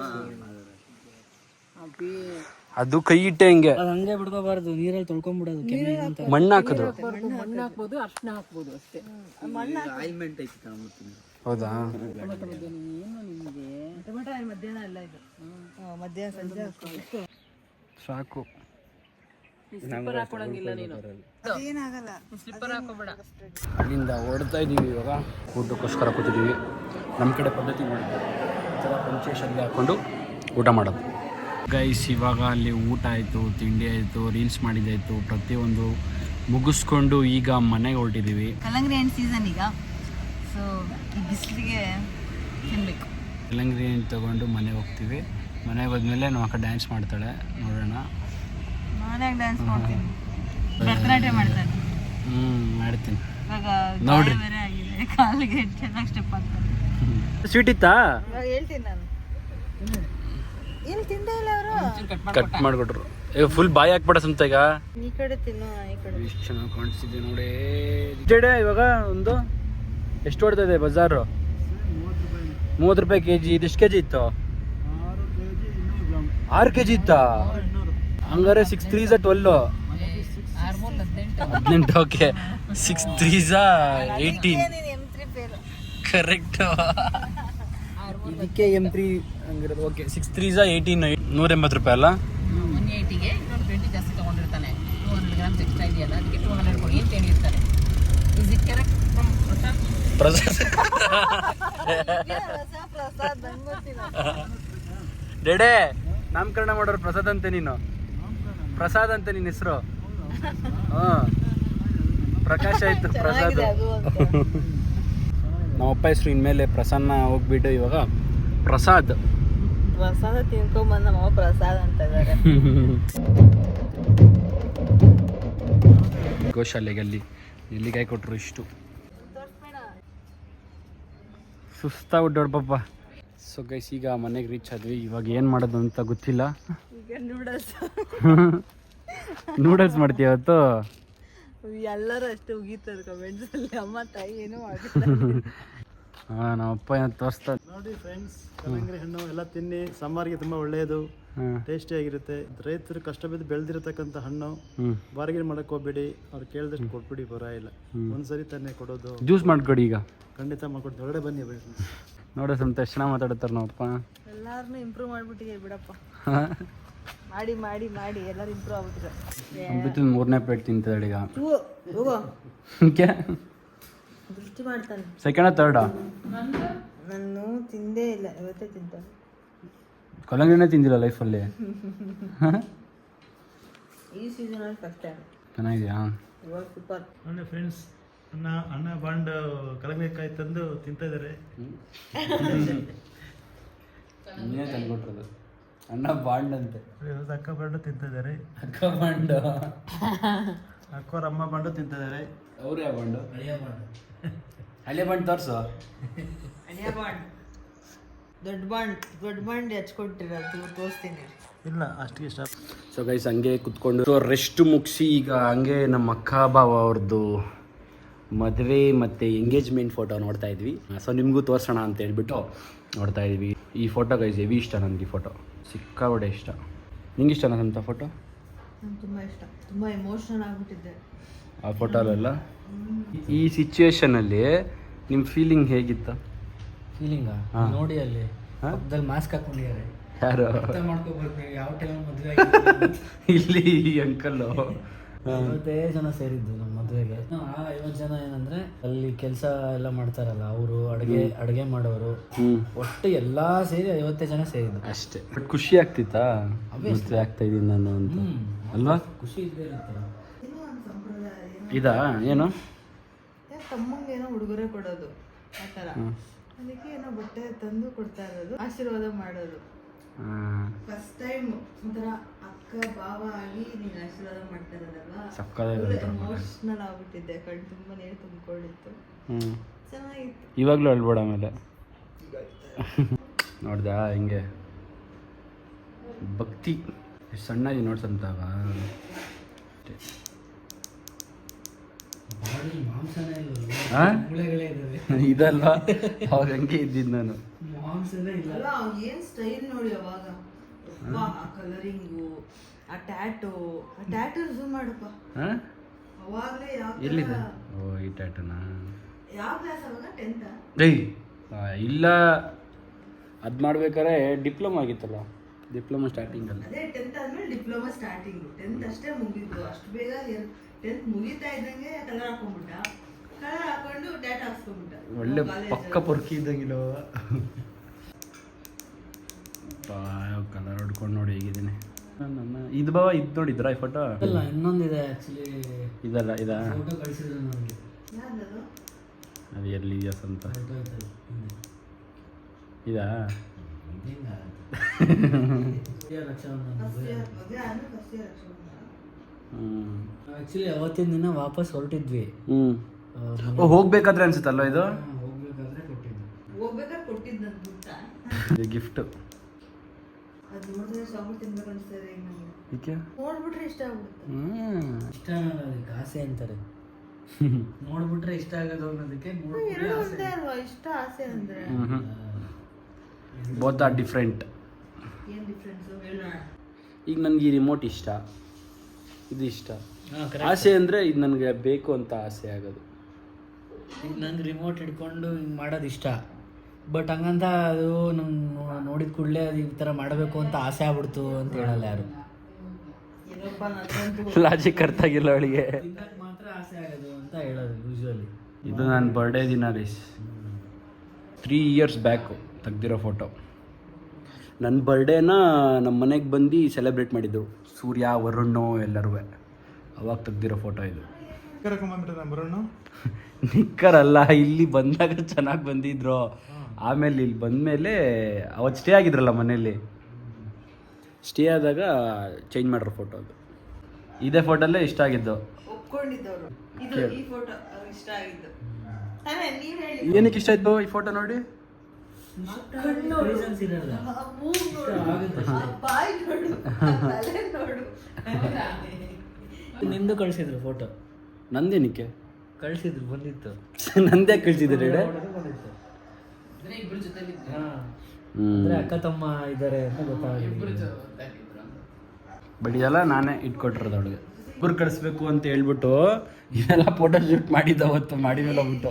ಅದು ಕೈ ಇಟ್ಟೆ ಹಿಂಗೆ. ಅದು ಹಂಗೆ ಬಿಡ್ಕೋಬಾರ್ದು, ನೀರಲ್ಲಿ ತೊಳ್ಕೊಂಡ್ಬಿಡೋದು. ಮಣ್ಣು ಹಾಕಿದ್ರು. ಮಣ್ಣು ಹಾಕ್ಬೋದು, ಅರ್ಶಿನ ಹಾಕ್ಬೋದು ಅಷ್ಟೇ. ಆಯಿಲ್ಮೆಂಟ್ ಐತಿ ಹೌದಾ? ಮಧ್ಯಾಹ್ನ ಅಲ್ಲ ಇದು, ಮಧ್ಯಾಹ್ನ ಸಂಜೆ ಸಾಕು. ಏನಾಗಲ್ಲ. ಅಲ್ಲಿಂದ ಹೊಡ್ತಾ ಇದ್ದೀವಿ ಇವಾಗ. ಊಟಕ್ಕೋಸ್ಕರ ಕೂತಿದ್ದೀವಿ. ನಮ್ಮ ಕಡೆ ಪದ್ಧತಿ ಮಾಡಿದ್ದಾರೆ, ಈ ಥರ ಪಂಚೆ ಶಲ್ಯ ಹಾಕ್ಕೊಂಡು ಊಟ ಮಾಡೋದು. ಗೈಸ್, ಇವಾಗ ಅಲ್ಲಿ ಊಟ ಆಯಿತು, ತಿಂಡಿ ಆಯಿತು, ರೀಲ್ಸ್ ಮಾಡಿದ್ದಾಯಿತು, ಪ್ರತಿಯೊಂದು ಮುಗಿಸ್ಕೊಂಡು ಈಗ ಮನೆಗೆ ಹೊರಟಿದ್ದೀವಿ. ಕಲ್ಲಂಗಡಿ ಹಣ್ಣು ಸೀಸನ್ ಈಗ, ಸೊ ಈ ಬಿಸಿಲಿಗೆ ತಿನ್ನಬೇಕು. ಕಲ್ಲಂಗಡಿ ಹಣ್ಣು ತೊಗೊಂಡು ಮನೆಗೆ ಹೋಗ್ತೀವಿ. ಮನೆಗೆ ಹೋದ್ಮೇಲೆ ನಮ್ಮ ಅಕ್ಕ ಡ್ಯಾನ್ಸ್ ಮಾಡ್ತಾಳೆ, ನೋಡೋಣ. ನಾನೇ ಡ್ಯಾನ್ಸ್ ಮಾಡ್ತೀನಿ, ಭರತನಾಟ್ಯ ಮಾಡ್ತಾನೆ. ಮಾಡ್ತೀನಿ ಇವಾಗ ನೋಡ್ರಿ. ಬೇರೆ ಆಗಿದೆ, ಕಾಲಿಗೆ ಚೆನ್ನಾಗಿ ಸ್ಟೆಪ್ ಆಗ್ತಾರೆ. ಸ್ವೀಟ್ ಇತ್ತಾ? ಇವಾಗ ಹೇಳ್ತೀನಿ ನಾನು, ಇಲ್ಲಿ ತಿಂದೇ ಇಲ್ಲ ಅವರು. ಕಟ್ ಮಾಡಿಕೊಟ್ರು. ಈಗ ಫುಲ್ ಬಾಯಿ ಹಾಕ್ಬೇಡ ಸಂತ. ಈಗ ಈ ಕಡೆ ತಿನ್ನು, ಈ ಕಡೆ. ಎಷ್ಟು ಚೆನ್ನಾಗಿ ಕಾಣಿಸ್ತಿದೆ ನೋಡಿ. ಜಡೆ ಇವಾಗ ಒಂದು ಎಷ್ಟು ಹೊಡ್ತಾ ಇದೆ ಬಜಾರು? 30 ರೂಪಾಯಿ ಕೆಜಿ. ಇದು ಎಷ್ಟು ಕೆಜಿ ಇತ್ತು? 6 ಕೆಜಿ ಇತ್ತಾ? ಹಂಗಾರೆ 6 3s 12. 18. Okay, 6 3s 18. ಕರೆಕ್ಟ್. ಇದಕ್ಕೆ M3 ಹಂಗಿರೋದು. Okay, 6 3s 18. 180 ರೂಪಾಯಿ ಅಲ್ಲ? 180ಗೆ 20 ಜಾಸ್ತಿ ತೊಗೊಂಡಿರ್ತಾನೆ. 200 ಗ್ರಾಮ್ಸ್ ಎಕ್ಸ್ಟ್ರಾ ಇದೆಯಲ್ಲ, ಅದಕ್ಕೆ 200 ಕೊಡಿ ಅಂತ ಹೇಳಿರ್ತಾರೆ. Is it correct from Prasad? ಡೆಡೆ ನಾಮಕರಣ ಮಾಡೋರು ಪ್ರಸಾದ್ ಅಂತೆ. ನೀನು ಪ್ರಸಾದ್ ಅಂತ ನಿನ್ನ ಹೆಸರು? ಪ್ರಕಾಶ್ ಆಯ್ತು, ಪ್ರಸಾದ್. ನಮ್ಮಪ್ಪ ಹೆಸರು ಇನ್ಮೇಲೆ ಪ್ರಸನ್ನ ಹೋಗ್ಬಿಟ್ಟು ಇವಾಗ ಪ್ರಸಾದ್. ಪ್ರಸಾದ ತಿನ್ಕೊಂಬಂದು ನಮ್ಮ ಪ್ರಸಾದ್ ಅಂತ ಇದ್ದಾರೆ. ಗೋಶಾಲೆಗೆ ಅಲ್ಲಿ ನೆಲ್ಲಿಕಾಯಿ ಕೊಟ್ಟರು. ಇಷ್ಟು ಸುಸ್ತಾಗ್ಬಿಟ್ಟು ಪಾಪ. ಸೊ ಗೈಸ್, ಈಗ ಮನೆಗೆ ರೀಚ್ ಆದ್ವಿ. ಇವಾಗ ಏನು ಮಾಡೋದು ಅಂತ ಗೊತ್ತಿಲ್ಲ. ಈಗ ನೂಡಲ್ಸ್ ಮಾಡ್ತೀವಿ ಇವತ್ತು. ಎಲ್ಲರೂ ಅಷ್ಟೇ ಉಗೀತಾರೆ ಕಮೆಂಟ್ಸ್ ಅಲ್ಲಿ, ಅಮ್ಮ ತಾಯಿ ಏನೂ ಆಗಿಲ್ಲ. ನಮ್ಮಪ್ಪ ಏನು ತೋರಿಸ್ತಾ ನೋಡಿ ಫ್ರೆಂಡ್ಸ್, ಕಲ್ಲಂಗಡಿ ಹಣ್ಣು ಎಲ್ಲ ತಿನ್ನಿ, ಸಮ್ಮರ್ಗೆ ತುಂಬ ಒಳ್ಳೆಯದು, ಟೇಸ್ಟಿಯಾಗಿರುತ್ತೆ. ರೈತರು ಕಷ್ಟ ಬಿದ್ದು ಬೆಳೆದಿರತಕ್ಕಂಥ ಹಣ್ಣು, ಬಾರ್ಗೇನ್ ಮಾಡಕ್ಕೆ ಹೋಗ್ಬೇಡಿ. ಅವ್ರು ಕೇಳಿದಷ್ಟು ಕೊಟ್ಬಿಡಿ, ಪರವಾಗಿಲ್ಲ. ಒಂದ್ಸರಿ ತಾನೇ ಕೊಡೋದು. ಜ್ಯೂಸ್ ಮಾಡ್ಕೊಡಿ. ಈಗ ಖಂಡಿತ ಮಾಡ್ಕೊಡ್ತೀವಿ, ಹೊರಗಡೆ ಬನ್ನಿ. ನೋಡ್ರಿ ಸ್ವಲ್ಪ ಚೆನ್ನಾಗಿ ಮಾತಾಡ್ತಾರೆ ನಮ್ಮಪ್ಪ. ಎಲ್ಲಾರನ್ನೂ ಇಂಪ್ರೂವ್ ಮಾಡ್ಬಿಟ್ಟಿದೆ ಬಿಡಪ್ಪ. ಮಾಡಿ ಮಾಡಿ ಮಾಡಿ ಎಲ್ಲರೂ ಇಂಪ್ರೂವ್ ಆಗ್ಬಿಟ್ಟಿದೆ. ಬಿತ್ತಿನ 3ನೇ ಪ್ಲೇಟ್ ತಿಂತಿದ್ದಾಳೆ ಈಗ. ಹೋಗೋ ದೃಷ್ಟಿ ಮಾಡ್ತಾನೆ. ಸೆಕೆಂಡಾ ಥರ್ಡಾ? ನಾನು ತಿಂದೇ ಇಲ್ಲ, ಇವತ್ತೇ ತಿಂತಾನೆ. ಕಲ್ಲಂಗಡಿನೇ ತಿಂದಿಲ್ಲ ಲೈಫಲ್ಲಿ. ಈ ಸೀಸನಲ್ಲಿ ಫಸ್ಟ್ ಟೈಮ್. ಚೆನ್ನಾಗಿದೆಯಾ? ಇವಾಗ ಸೂಪರ್. ನೋಡಿ ಫ್ರೆಂಡ್ಸ್, ಅಣ್ಣ ಬಾಂಡ್ ಕಲ್ಲಂಗಡಿಕಾಯಿ ತಂದು ತಿಂತಾ ಇದ್ದಾರೆ. ನೀನೇ ತಂದ್ಕೊಟ್ರದು. ಅಣ್ಣ ಬಾಂಡ್ ಅಂತೆ. ಅಕ್ಕ ಬಾಂಡು ತಿಂತಾ ಇದ್ದಾರೆ. ಅಕ್ಕ ಬಾಂಡು. ಅಕ್ಕವ್ರ ಅಮ್ಮ ಬಾಂಡು ತಿಂತಾ ಇದ್ದಾರೆ. ಅವ್ರು ಯಾವ ಬಾಂಡು? ಹಳೆ ಬಾಂಡ್ ತೋರಿಸು. ಅಳಿಯ ಬಾಂಡ್, ದೊಡ್ಡ ಬಾಂಡ್ ಹಚ್ಕೊಟ್ಟಿರೋದು ತೋರಿಸ್ತೀನಿ. ಇಲ್ಲ, ಅಷ್ಟಿಗೆ ಇಷ್ಟ. ಸೊ ಗೈಸ್, ಹಂಗೆ ಕುತ್ಕೊಂಡು ರೆಸ್ಟ್ ಮುಗಿಸಿ ಈಗ ಹಂಗೆ ನಮ್ಮ ಅಕ್ಕ ಬಾವ ಅವ್ರದ್ದು ಮದುವೆ ಮತ್ತು ಎಂಗೇಜ್ಮೆಂಟ್ ಫೋಟೋ ನೋಡ್ತಾ ಇದ್ವಿ. ಸೊ ನಿಮಗೂ ತೋರಿಸೋಣ ಅಂತ ಹೇಳ್ಬಿಟ್ಟು ನೋಡ್ತಾ ಇದ್ವಿ. ಈ ಫೋಟೋ ಗೈಸ್ ಹೆವಿ ಇಷ್ಟ ನನಗೆ. ಈ ಫೋಟೋ ಸಿಕ್ಕಾಬಡೆ ಇಷ್ಟ. ನಿಂಗೆ ಇಷ್ಟನಾ ಅಂತ ಫೋಟೋ? ನಂಗೆ ತುಂಬ ಇಷ್ಟ, ತುಂಬ ಎಮೋಷನಲ್ ಆಗಿಬಿಟ್ಟಿದ್ದೆ ಆ ಫೋಟೋಲೆಲ್ಲ. ಈ ಸಿಚುವೇಶನಲ್ಲಿ ನಿಮ್ಮ ಫೀಲಿಂಗ್ ಹೇಗಿತ್ತು? ಫೀಲಿಂಗಾ ನೋಡಿ, ಅಲ್ಲಿ ಪಕ್ಕದಲ್ಲಿ ಮಾಸ್ಕ್ ಹಾಕೊಂಡಿದ್ದಾರೆ. ಯಾರು? ಅರ್ಥ ಮಾಡ್ಕೋಬೇಕು ನೀವು ಯಾವ ಟೈಮ್ ಮದುವೆ. ಇಲ್ಲಿ ಅಂಕಲ್ಲು 50 ಜನ ಸೇರಿದ್ದು ನಮ್ಮ ಮದುವೆಗೆ. 50 ಜನ ಏನಂದ್ರೆ ಅಲ್ಲಿ ಕೆಲಸ ಎಲ್ಲ ಮಾಡ್ತಾರಲ್ಲ ಅವರು, ಅಡುಗೆ ಮಾಡೋರು, ಒಟ್ಟು ಎಲ್ಲಾ ಸೇರಿ 50 ಜನ ಸೇರಿದ್ದು ಅಷ್ಟೇ. ಬಟ್ ಖುಷಿ ಆಗ್ತಿತ್ತಾ ಮದುವೆ ಆಗ್ತಾ ಇದ್ದೀನಿ ನಾನು ಅಂತ ಅಲ್ವಾ? ಖುಷಿ ಇದ್ದೇ ಇರುತ್ತೆ. ಇದಾ ಏನು ತಮ್ಮಂಗೆ ಏನೋ ಉಡುಗೊರೆ ಕೊಡೋದು ಆ ಥರ, ಅದಕ್ಕೆ ಏನೋ ಬಟ್ಟೆ ತಂದು ಕೊಡ್ತಾ ಇರೋದು, ಆಶೀರ್ವಾದ ಮಾಡೋದು. ಫಸ್ಟ್ ಟೈಮ್ ಒಂಥರ ಅಕ್ಕ ಬಾವ ಆಗಿ ನೀನು ಆಶೀರ್ವಾದ ಮಾಡ್ತಾ ಇರೋದಲ್ವಾ, ಎಮೋಷನಲ್ ಆಗ್ಬಿಟ್ಟಿದ್ದೆ. ಕಣ್ಣು ತುಂಬ ನೀರು ತುಂಬಿಕೊಂಡಿತ್ತು, ಚೆನ್ನಾಗಿತ್ತು. ಇವಾಗಲೂ ಅಳ್ಬೇಡ. ಆಮೇಲೆ ನೋಡ್ದಾ ಹಿಂಗೆ ಭಕ್ತಿ ಎಷ್ಟು ಸಣ್ಣಾಗಿ ನೋಡ್ಸಂತಾವ. ಇದಲ್ವಾ ಅವಾಗ ಹಂಗೆ ಇದ್ದಿದ್ದು ನಾನು. ಅಲ್ಲ ಏನ್ ಸ್ಟೈಲ್ ನೋಡಿ ಅವಾಗ, ಆ ಕಲರಿಂಗು, ಆ ಟ್ಯಾಟೂ ಝೂಮ್ ಮಾಡಪ್ಪ. ಅವಾಗಲೇ ಯಾವ ಎಲ್ಲಿದೆ? ಓ ಈ ಟ್ಯಾಟೂನಾ? ಯಾವ ಕ್ಲಾಸ್ ಅವಾಗ? 10th? ಇಲ್ಲ ಅದು ಮಾಡ್ಬೇಕಾದ್ರೆ ಡಿಪ್ಲೊಮಾ ಆಗಿತ್ತಲ್ಲ, ಡಿಪ್ಲೊಮಾ ಸ್ಟಾರ್ಟಿಂಗಲ್ಲಿ. ಅದೇ 10th ಆದ್ಮೇಲೆ ಡಿಪ್ಲೊಮಾ ಸ್ಟಾರ್ಟಿಂಗು. 10th ಅಷ್ಟೇ ಮುಗಿದ್ದು. ಅಷ್ಟು ಬೇಗ 10th ಮುಗಿತಾ ಇದ್ದಂಗೆ ಕಲರ್ ಹಾಕೊಂಡ್ಬಿಟ್ಟ. ಕಲರ್ ಹಾಕೊಂಡು ಡೇಟಾ ಹಾಕ್ಸ್ಕೊಂಡ್ಬಿಟ್ಟ. ಒಳ್ಳೆ ಪಕ್ಕ ಪೊರ್ಕಿ ಇದ್ದಂಗಿಲ್ಲ. ಕಲರ್ ಹೊಡ್ಕೊಂಡು ನೋಡಿ ಹೇಗಿದ್ದೀನಿ. ಇದು ಬಾವ ಇದು ನೋಡಿದ್ರಾ ಈ ಫೋಟೋ? ಅಲ್ಲ, ಇನ್ನೊಂದಿದೆ ಆ್ಯಕ್ಚುಲಿ. ಇದಲ್ಲ ಇದಾ? ಫೋಟೋ ಕಳಿಸಿದ್ರು ನನಗೆ. ಯಾವ್ದದು? ಅದು ಎಲ್ಲಿ ಇದೆಯಾ ಅಂತ. ಇದಾ? ಆ್ಯಕ್ಚುಲಿ ಅವತ್ತಿನ ದಿನ ವಾಪಸ್ ಹೊರಟಿದ್ವಿ. ಹೋಗ್ಬೇಕಾದ್ರೆ ಅನ್ಸುತ್ತಲ್ಲ ಇದು? ಹೋಗ್ಬೇಕಾದ್ರೆ ಕೊಟ್ಟಿದ್ದು. ಹೋಗ್ಬೇಕಾದ್ರೆ ಕೊಟ್ಟಿದ್ದು ನನ್ನ ದುಡ್ಡ. ಇದು ಗಿಫ್ಟ್. ಅದು ನೋಡಿದ್ರೆ ಸಾಂಬಾರು ತಿನ್ಬೇಕು ಅನಿಸ್ತಾ ಇದೆ ಈಗ ನನಗೆ. ಏಕೆ? ನೋಡ್ಬಿಟ್ರೆ ಇಷ್ಟ ಆಗ್ಬಿಡುತ್ತೆ. ಇಷ್ಟ ಅನ್ನೋದಕ್ಕೆ ಆಸೆ ಅಂತಾರೆ. ನೋಡ್ಬಿಟ್ರೆ ಇಷ್ಟ ಆಗೋದು ಅನ್ನೋದಕ್ಕೆ ಎರಡು ಒಂದೇ ಅಲ್ವಾ ಇಷ್ಟ ಆಸೆ ಅಂದ್ರೆ? Both are different. ಏನು ಡಿಫ್ರೆನ್ಸು ಹೇಳೋಣ. ಈಗ ನನಗೆ ಈ ರಿಮೋಟ್ ಇಷ್ಟ, ಇದು ಇಷ್ಟ. ಆಸೆ ಅಂದರೆ ಇದು ನನಗೆ ಬೇಕು ಅಂತ ಆಸೆ ಆಗೋದು. ಈಗ ನಂಗೆ ರಿಮೋಟ್ ಹಿಡ್ಕೊಂಡು ಹಿಂಗೆ ಮಾಡೋದು ಇಷ್ಟ. ಬಟ್ ಹಂಗಂತ ಅದು ನಂಗೆ ನೋಡಿದ ಕೂಡಲೇ ಅದು ಈ ಥರ ಮಾಡಬೇಕು ಅಂತ ಆಸೆ ಆಗ್ಬಿಡ್ತು ಅಂತ ಹೇಳಲ್ಲ ಯಾರು. ಏನಪ್ಪ ನನಗಂತೂ ಲಾಜಿಕ್ ಅರ್ಥ ಆಗಿಲ್ಲ ಅವಳಿಗೆ. ತಿನ್ನಕ್ಕೆ ಮಾತ್ರ ಆಸೆ ಆಗೋದು ಅಂತ ಹೇಳೋದು ಯೂಶ್ವಲಿ. ಇದು ನನ್ನ ಬರ್ಡೇ ದಿನ ಗೈಸ್. 3 years ಬ್ಯಾಕು ತೆಗ್ದಿರೋ ಫೋಟೋ. ನನ್ನ ಬರ್ಡೇನ ನಮ್ಮ ಮನೆಗೆ ಬಂದು ಸೆಲೆಬ್ರೇಟ್ ಮಾಡಿದ್ದು ಸೂರ್ಯ, ವರುಣ್ ಎಲ್ಲರೂ. ಅವಾಗ ತೆಗ್ದಿರೋ ಫೋಟೋ ಇದು. ನಿಕ್ಕರ್ ಅಲ್ಲ, ಇಲ್ಲಿ ಬಂದಾಗ ಚೆನ್ನಾಗಿ ಬಂದಿದ್ರು. ಆಮೇಲೆ ಇಲ್ಲಿ ಬಂದಮೇಲೆ ಅವತ್ತು ಸ್ಟೇ ಆಗಿದ್ರಲ್ಲ ಮನೇಲಿ, ಸ್ಟೇ ಆದಾಗ ಚೇಂಜ್ ಮಾಡಿರೋ ಫೋಟೋ ಅದು. ಇದೇ ಫೋಟೋಲ್ಲೇ ಇಷ್ಟ ಆಗಿದ್ದು. ಒಪ್ಕೊಂಡಿದ್ದವರು. ಇದು ಈ ಫೋಟೋ ಇಷ್ಟ ಆಗಿದ್ದು. ನೀವ್ ಹೇಳಿ ಏನಕ್ಕೆ ಇಷ್ಟ ಆಯ್ತು ಈ ಫೋಟೋ ನೋಡಿ? ರೀಸನ್ಸ್ ಇರಲ್ಲ. ಬಾಯ್ ನೋಡು, ತಲೆ ನೋಡು. ನಿಂದು ಕಳಿಸಿದ್ರು ಫೋಟೋ. ನಂದೇನಕ್ಕೆ ಕಳಿಸಿದ್ರು, ಬಂದಿತ್ತು. ನಂದೇ ಕಳಿಸಿದ್ರೆ ಇಬ್ರು ಜೊತೆ ಅಂದ್ರೆ ಅಕ್ಕ ತಮ್ಮ ಇದ್ದಾರೆ ಅಂತ ಗೊತ್ತಾಗಿಲ್ಲ. ಬಟ್ ಇದೆಲ್ಲ ನಾನೇ ಇಟ್ಕೊಟ್ಟಿರೋದು ಅವಳಿಗೆ. ಇಬ್ಬರು ಕಳಿಸ್ಬೇಕು ಅಂತ ಹೇಳ್ಬಿಟ್ಟು ಇದೆಲ್ಲ ಫೋಟೋ ಶೂಟ್ ಮಾಡಿದ್ದು ಅವತ್ತು ಮಾಡಿದ್ಮೇಲೆ ಹೋಗ್ಬಿಟ್ಟು.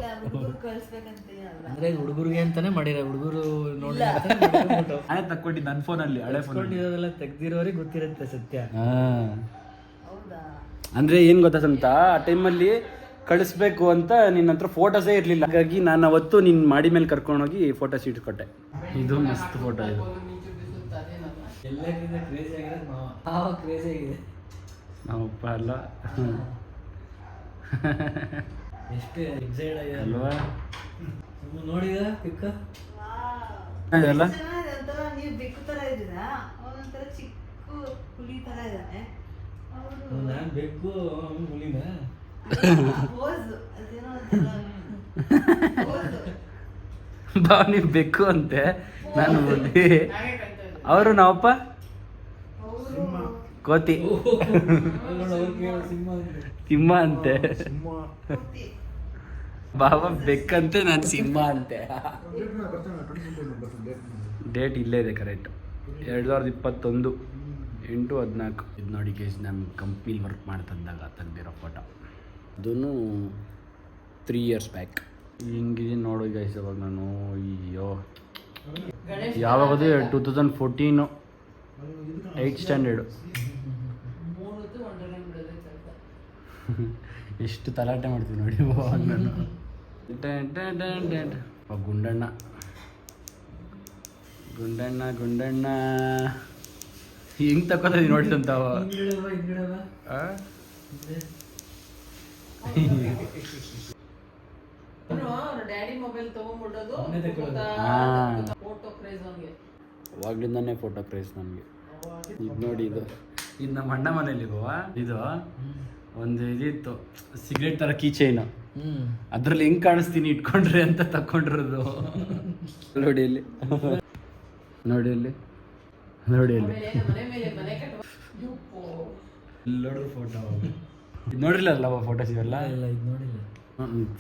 ಕಳ್ಸ್ಬೇಕಂತ ಅಲ್ಲ. ಅಂದ್ರೆ ಹುಡುಗರಿಗೆ ಅಂತಾನೆ ಮಾಡಿರ, ಹುಡುಗರು ನೋಡಿ ಫೋಟೋ ನಾನೇ ತಕ್ಕೊಟ್ಟಿದ್ದು ನನ್ನ ಫೋನಲ್ಲಿ, ಹಳೆ ಫೋನ್. ಇರೋದೆಲ್ಲ ತೆಗ್ದಿರೋರಿಗೆ ಗೊತ್ತಿರುತ್ತೆ ಸತ್ಯ. ಹೌದಾ? ಅಂದರೆ ಏನು ಗೊತ್ತಾ ಸಂತ, ಆ ಟೈಮಲ್ಲಿ ಕಳಿಸ್ಬೇಕು ಅಂತ ನಿನ್ನ ಹತ್ರ ಫೋಟೋಸೇ ಇರಲಿಲ್ಲ. ಹಾಗಾಗಿ ನಾನು ಅವತ್ತು ನಿನ್ನ ಮಾಡಿ ಮೇಲೆ ಕರ್ಕೊಂಡೋಗಿ ಫೋಟೋಸ್ ಇಟ್ಕೊಟ್ಟೆ. ಇದು ಮಸ್ತ್ ಫೋಟೋ ಇದು. ಎಲ್ಲಕ್ಕಿಂತ ಕ್ರೇಜಿ ಆಗಿರೋದು ಮಾವ. ಕ್ರೇಜಿ ಆಗಿದೆ. ನಾವಪ್ಪ ಅಲ್ಲ ಎಷ್ಟು ಎಕ್ಸೈಟ್ ಆಗಿದೆ ಅಲ್ವಾ? ನೋಡಿದ ಪಿಕ್ಕ ಇದೆಲ್ಲ ಚೆನ್ನಾಗಿದೆ. ಒಂಥರ ನೀವು ಬೆಕ್ಕು ತರ ಇದ್ದೀರಾ, ಅವನೊಂಥರ ಚಿಕ್ಕ ಹುಲಿ ತರ ಇದ್ದಾನೆ. ನಾನು ಬೇಕು ಹುಲಿನ ಪೋಸು ಅದೇನೋ ಒಂಥರ ಪೋಸು. ಬಾ ನೀವು ಬೇಕು ಅಂತೆ, ನಾನು ಹುಲಿ. ಅವರು ನಾವಪ್ಪ ಕೋತಿ, ಸಿಂಹ ಅಂತೆ. ಬಾಬಾ ಬೆಕ್ಕಂತೆ, ನಾನು ಸಿಂಹ ಅಂತೆ. ಡೇಟ್ ಇಲ್ಲೇ ಇದೆ ಕರೆಕ್ಟ್, 2021 8/14. ಇದು ನೋಡಿ ಗೈಸ್, ನಾನು ಕಂಪ್ನಿಲಿ ವರ್ಕ್ ಮಾಡ್ತಿದ್ದಾಗ ತೆಗ್ದಿರೋ ಫೋಟೋ. ಅದೂ 3 years ಬ್ಯಾಕ್. ಹಿಂಗಿದೆ ನೋಡಿ ಗೈಸ್. ಅವಾಗ ನಾನು ಅಯ್ಯೋ ಯಾವಾಗದು 2014 8th standard. ಎಷ್ಟು ತಲಾಟೆ ಮಾಡ್ತೀವಿ ನೋಡಿ ನಾನು. ಗುಂಡಣ್ಣ ಗುಂಡಣ್ಣ ಗುಂಡಣ್ಣ ಹಿಂಗೆ ತಕ್ಕೋತೀವಿ ನೋಡಿದಂತಾವ. ಡ್ಯಾಡಿ ಮೊಬೈಲ್ ತಗೊಂಡ್ಬಿಡೋದು ಫೋಟೋ ಕ್ರೇಜ್ ಅವನಿಗೆ. ಅವಾಗ್ಲಿಂದಾನೇ ಫೋಟೋ ಕ್ರೇಜ್ ನನಗೆ. ಇದು ನೋಡಿ, ಇದು ನಮ್ಮ ಅಣ್ಣ ಮನೇಲಿ ಇದು ಒಂದು ಇದಿತ್ತು, ಸಿಗರೇಟ್ ಥರ ಕೀ ಚೈನು. ಅದ್ರಲ್ಲಿ ಹೆಂಗೆ ಕಾಣಿಸ್ತೀನಿ ಇಟ್ಕೊಂಡ್ರೆ ಅಂತ ತಕ್ಕೊಂಡಿರೋದು. ನೋಡಿ ಇಲ್ಲಿ, ನೋಡಿ ಇಲ್ಲಿ, ನೋಡಿ ಇಲ್ಲಿ, ಮನೆ ಮೇಲೆ ಮನೆ ಕಟ್ಟುವ ಎಲ್ಲೋಡ್ರು ಫೋಟೋ. ಇದು ನೋಡಿರಲ್ಲ ಫೋಟೋಸ್ ಇವೆಲ್ಲ? ಇಲ್ಲ, ಇದು ನೋಡಿಲ್ಲ.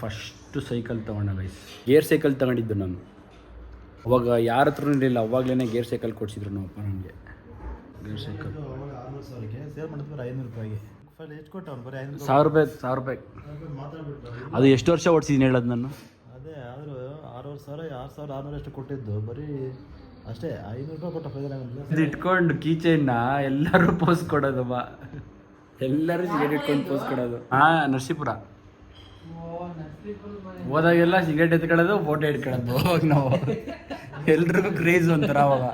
ಫಸ್ಟು ಸೈಕಲ್ ತೊಗೊಂಡ ಗೈಸ್, ಗೇರ್ ಸೈಕಲ್ ತಗೊಂಡಿದ್ದು ನಾನು. ಅವಾಗ ಯಾರ ಹತ್ರನೂ ಇರಲಿಲ್ಲ, ಅವಾಗಲೇ ಗೇರ್ ಸೈಕಲ್ ಕೊಡಿಸಿದ್ರು ನಮ್ಮಪ್ಪ ನನಗೆ. ಗೇರ್ ಸೈಕಲ್ ಅವಾಗ 6,000 ಸೇಲ್ ಮಾಡಿದ್ಮೇಲೆ 500 ರೂಪಾಯಿಗೆ. ಎಷ್ಟು ಕೊಟ್ಟ ಅವ್ನು? ಬರೀ 500 1,000 ರೂಪಾಯಿ. ಮಾತಾಡ್ಬಿಟ್ಟು ಅದು ಎಷ್ಟು ವರ್ಷ ಓಡಿಸಿದ್ದೀನಿ ಹೇಳೋದು ನಾನು? ಅದು ಅದೇ ಆದರೂ 6,600 ಅಷ್ಟು ಕೊಟ್ಟಿದ್ದು, ಬರೀ ಅಷ್ಟೇ 500 ರೂಪಾಯಿ ಕೊಟ್ಟ ಫೈದಲ್ ಇದು ಇಟ್ಕೊಂಡು ಕೀಚೈನ್ನ ಎಲ್ಲರೂ ಪೋಸ್ ಕೊಡೋದಮ್ಮ, ಎಲ್ಲರೂ ಸಿಗರೇಟ್ ಇಟ್ಕೊಂಡು ಪೋಸ್ ಕೊಡೋದು. ನರಸೀಪುರ ಹೋದಾಗೆಲ್ಲ ಸಿಗರೇಟ್ ಎತ್ಕೊಳ್ಳೋದು, ಫೋಟೋ ಇಟ್ಕೊಳ್ಳೋದು. ಅವಾಗ ನಾವು ಎಲ್ರಿಗೂ ಕ್ರೇಜ್ ಒಂಥರ ಅವಾಗ.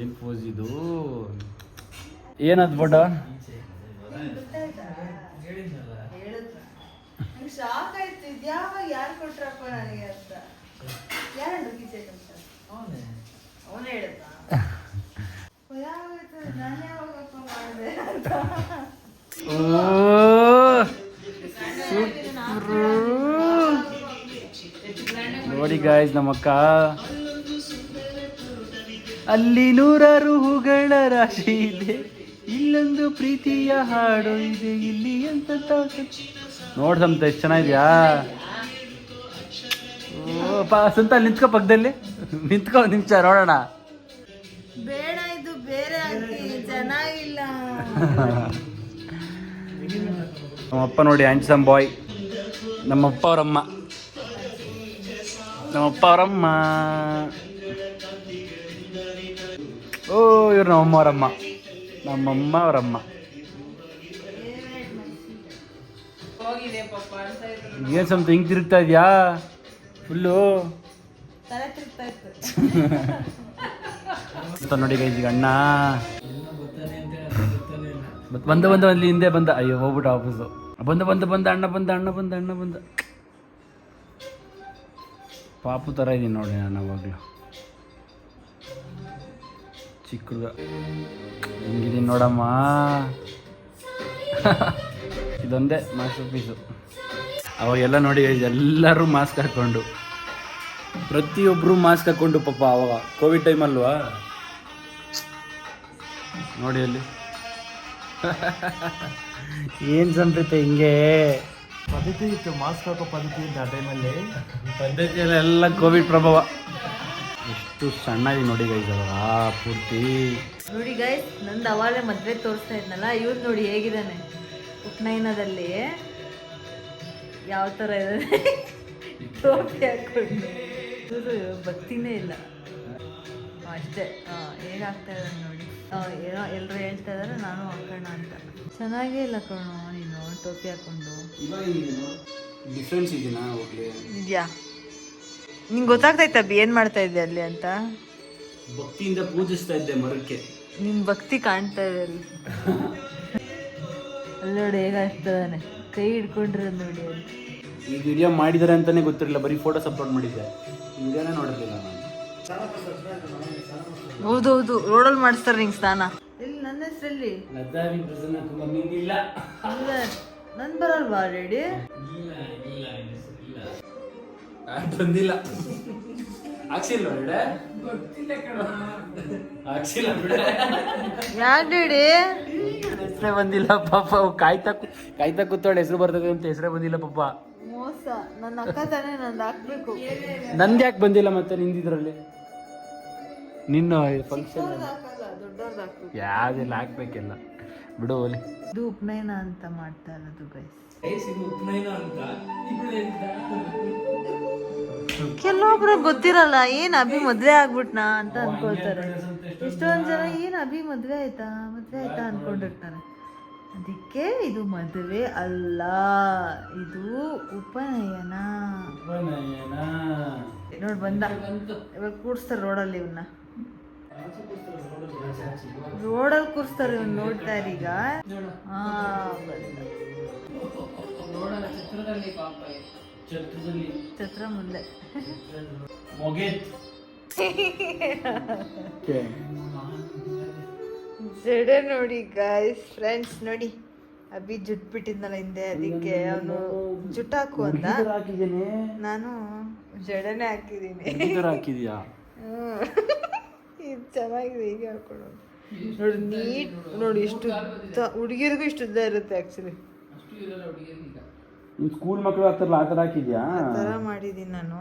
ಏನು ಪೋಸ್ ಇದು, ಏನದು ಫೋಟೋ? ಶಾಕ್ ಆಯ್ತು, ಇದ್ಯಾವಾಗ ಯಾರು ಕೊಟ್ರಪ್ಪ ನನಗೆ ಅಂತ. ಯಾರು ಕಿಚನ್ ಅಂತ ಅವನೇ ಹೇಳಿದ, ನಾನು ಯಾವಾಗಪ್ಪ ಮಾಡಿದೆ ಅಂತ. ನೋಡಿ ಗಾಯ್ಸ್, ನಮ್ಮಕ್ಕ ಅಲ್ಲಿ 100 ಹೂಗಳ ರಾಶಿ ಇದೆ, ಇಲ್ಲೊಂದು ಪ್ರೀತಿಯ ಹಾಡು ಇದೆ, ಇಲ್ಲಿ ಅಂತ ನೋಡ್ಸಂತ ಎಷ್ಟು ಚೆನ್ನಾಗಿದ್ಯಾ. ಸಂತ ನಿಂತ್ಕೋ, ಪಕ್ಕದಲ್ಲಿ ನಿಂತ್ಕೋ ನಿಮಿಷ ನೋಡೋಣ. ಬೇಡ, ಇದು ಬೇರೆ ಹಾಕಿ, ಚೆನ್ನಾಗಿಲ್ಲ. ನಮ್ಮಪ್ಪ ನೋಡಿ, ಹ್ಯಾಂಡ್ಸಮ್ ಬಾಯ್. ನಮ್ಮಪ್ಪ ಅವರಮ್ಮ, ಓ ಇವ್ರು ನಮ್ಮಮ್ಮ ಅವರಮ್ಮ. ಏನ್ ಸಂತ ಹಿಂಗ್ ತಿರುಗ್ತಾ ಇದ್ಯಾ ಫುಲ್ಲು? ತಲೆ ತಿರುಗ್ತಾ ಇತ್ತು ನೋಡಿ ಗೈಸ್, ಈಗ ಅಣ್ಣ ಬಂದ ಅಲ್ಲಿ ಹಿಂದೆ ಬಂದ. ಅಯ್ಯೋ ಹೋಗ್ಬಿಟ್ಟು ವಾಪಸ್ಸು ಬಂದ ಅಣ್ಣ ಬಂದ. ಪಾಪು ಥರ ಇದೀನಿ ನೋಡಿ ನಾನು ಅವಾಗಲೂ, ಚಿಕ್ಕದ ಹಿಂಗಿದೀನಿ ನೋಡಮ್ಮ. ಇದೊಂದೇ ಮಾಸ್ಟರ್ ಪೀಸು. ಅವಾಗೆಲ್ಲ ನೋಡಿ ಎಲ್ಲರೂ ಮಾಸ್ಕ್ ಹಾಕ್ಕೊಂಡು, ಪ್ರತಿಯೊಬ್ಬರು ಮಾಸ್ಕ್ ಹಾಕ್ಕೊಂಡು ಪಾಪ. ಅವಾಗ ಕೋವಿಡ್ ಟೈಮ್ ಅಲ್ವಾ, ನೋಡಿ ಅಲ್ಲಿ ಏನು ಸಂಪ್ರೀತ ಹಿಂಗೆ ಪದ್ಧತಿ ಇತ್ತು, ಮಾಸ್ಕ್ ಹಾಕೋ ಪದ್ಧತಿ ಇತ್ತು ಆ ಟೈಮಲ್ಲಿ. ಪದ್ಧತಿಯಲ್ಲೆಲ್ಲ ಕೋವಿಡ್ ಪ್ರಭಾವ. ಎಷ್ಟು ಸಣ್ಣ ಇದೆ ನೋಡಿ ಗೈಸ್ ಅವಾಗ ಪೂರ್ತಿ. ನೋಡಿ ಗೈಸ್, ನಂದು ಅವಾಗಲೇ ಮದುವೆ ತೋರಿಸ್ತಾ ಇದ್ನಲ್ಲ, ಇವ್ರು ನೋಡಿ ಹೇಗಿದ್ದಾನೆ ಉಪನಯನದಲ್ಲಿ, ಯಾವ ಥರ ಇದ್ದಾನೆ. ಟೋಪಿ ಹಾಕೊಂಡು ಇವರು ಭಕ್ತಿನೇ ಇಲ್ಲ ಅಷ್ಟೇ. ಹೇಗಾಗ್ತಾ ಇದ್ದಾನೆ ನೋಡಿ. ಏನೋ ಎಲ್ಲರೂ ಹೇಳ್ತಾ ಇದ್ದಾರೆ, ನಾನು ಹಾಕೋಣ ಅಂತ. ಚೆನ್ನಾಗೇ ಇಲ್ಲ ಕಣೋ ನೀನು ಟೋಪಿ ಹಾಕೊಂಡು. ಡಿಫ್ರೆನ್ಸ್ ಇದೆಯಾ ಇದೆಯಾ? ನಿಂಗೆ ಗೊತ್ತಾಗ್ತೈತ ಏನು ಮಾಡ್ತಾ ಇದ್ದೆ ಅಲ್ಲಿ ಅಂತ? ಭಕ್ತಿಯಿಂದ ಪೂಜಿಸ್ತಾ ಇದ್ದೆ ಮರಕ್ಕೆ. ನಿನ್ನ ಭಕ್ತಿ ಕಾಣ್ತಾ ಇದೆ ಅಲ್ಲಿ. ಅಲ್ಲಿ ನೋಡಿ ಹೇಗಾಗ್ತದಾನೆ, ಕೈ ಹಿಡ್ಕೊಂಡಿರೋದು ನೋಡಿ ಅಲ್ಲಿ. ಈ ವಿಡಿಯೋ ಮಾಡಿದ್ದಾರೆ ಅಂತಾನೆ ಗೊತ್ತಿರಲಿಲ್ಲ, ಬರೀ ಫೋಟೋಸ್ ಅಪ್ಲೋಡ್ ಮಾಡಿದ್ದೆ, ವಿಡಿಯೋನೇ ನೋಡಿರಲಿಲ್ಲ ನಾನು. ಹೌದೌದು, ರೋಡಲ್ಲಿ ಮಾಡಿಸ್ತಾರೆ ನಿಂಗೆ ಸ್ನಾನ. ಇಲ್ಲಿ ನನ್ನ ಹೆಸರಲ್ಲಿ ನನ್ ಬರಲ್ವಾ ರೆಡಿ? ಬಂದಿಲ್ಲ, ಹಾಕ್ಸಿಲ್ಲ ಯಾಕೆ ರೆಡಿ? ಹೆಸರೇ ಬಂದಿಲ್ಲ ಪಾಪ. ಕಾಯ್ತಾ ಕೂತಾಳೆ, ಹೆಸರು ಬರ್ತದೆ ಅಂತ ಹೆಸರೇ ಬಂದಿಲ್ಲ ಪಾಪ. ಮೋಸ. ನನ್ನ ಅಕ್ಕ ತಾನೇ ನಂದು ಹಾಕ್ಬೇಕು. ನಂದು ಯಾಕೆ ಬಂದಿಲ್ಲ ಮತ್ತೆ ನಿಂದಿದ್ರಲ್ಲಿ? ನಿನ್ನ ಫಂಕ್ಷನ್ ದೊಡ್ಡವ್ರದ್ದು ಹಾಕ್ಬೇಕು. ಯಾವ್ದೆಲ್ಲ ಹಾಕ್ಬೇಕೆಲ್ಲ ಬಿಡು ಓಲಿ. ಇದು ಉಪನಯನ ಅಂತ ಮಾಡ್ತಾ ಇರೋದು ಗೈಸ್. ಕೆಲವೊಬ್ರು ಗೊತ್ತಿರಲ್ಲ, ಏನ್ ಅಭಿ ಮದ್ವೆ ಆಗ್ಬಿಟ್ನಾ ಅಂತ ಅನ್ಕೊಳ್ತಾರೆ. ಎಷ್ಟೊಂದ್ ಜನ ಏನ್ ಅಭಿ ಮದ್ವೆ ಆಯ್ತಾ ಅನ್ಕೊಂಡಿರ್ತಾರೆ. ಅದಕ್ಕೆ ಇದು ಮದುವೆ ಅಲ್ಲ, ಇದು ಉಪನಯನ. ನೋಡ್ ಬಂದ, ಇವಾಗ ಕೂರಿಸ್ತಾರೆ ರೋಡಲ್ಲಿ, ಇವನ್ನ ರೋಡಲ್ಲಿ ಕೂರಿಸ್ತಾರೆ. ಇವನ್ ನೋಡ್ತಾ ಈಗ. ಛತ್ರ ಮುಂದೆ ಜಡೆ ನೋಡಿ ಗಾಯ್ಸ್, ಫ್ರೆಂಡ್ಸ್ ನೋಡಿ. ಅಭಿ ಜುಟ್ ಬಿಟ್ಟಿದ್ನಲ್ಲ ಹಿಂದೆ, ಅದಕ್ಕೆ ಅವನು ಜುಟ್ ಹಾಕು ಅಂತ ನಾನು ಜಡೆನೇ ಹಾಕಿದ್ದೀನಿ. ಇದು ಚೆನ್ನಾಗಿದೆ, ಹೀಗೆ ಹಾಕೊಳ್ಳೋದು ನೋಡಿ. ನೀಟ್ ನೋಡಿ, ಇಷ್ಟು ಹುಡುಗಿರಿಗೂ ಇಷ್ಟು ಉದ್ದ ಇರುತ್ತೆ ಆ್ಯಕ್ಚುಲಿ. ಸ್ಕೂಲ್ ಮಕ್ಕಳು ಆಗ್ತಾರಲ್ಲ ಆ ಥರ ಹಾಕಿದ್ಯಾ? ಆ ಥರ ಮಾಡಿದ್ದೀನಿ ನಾನು.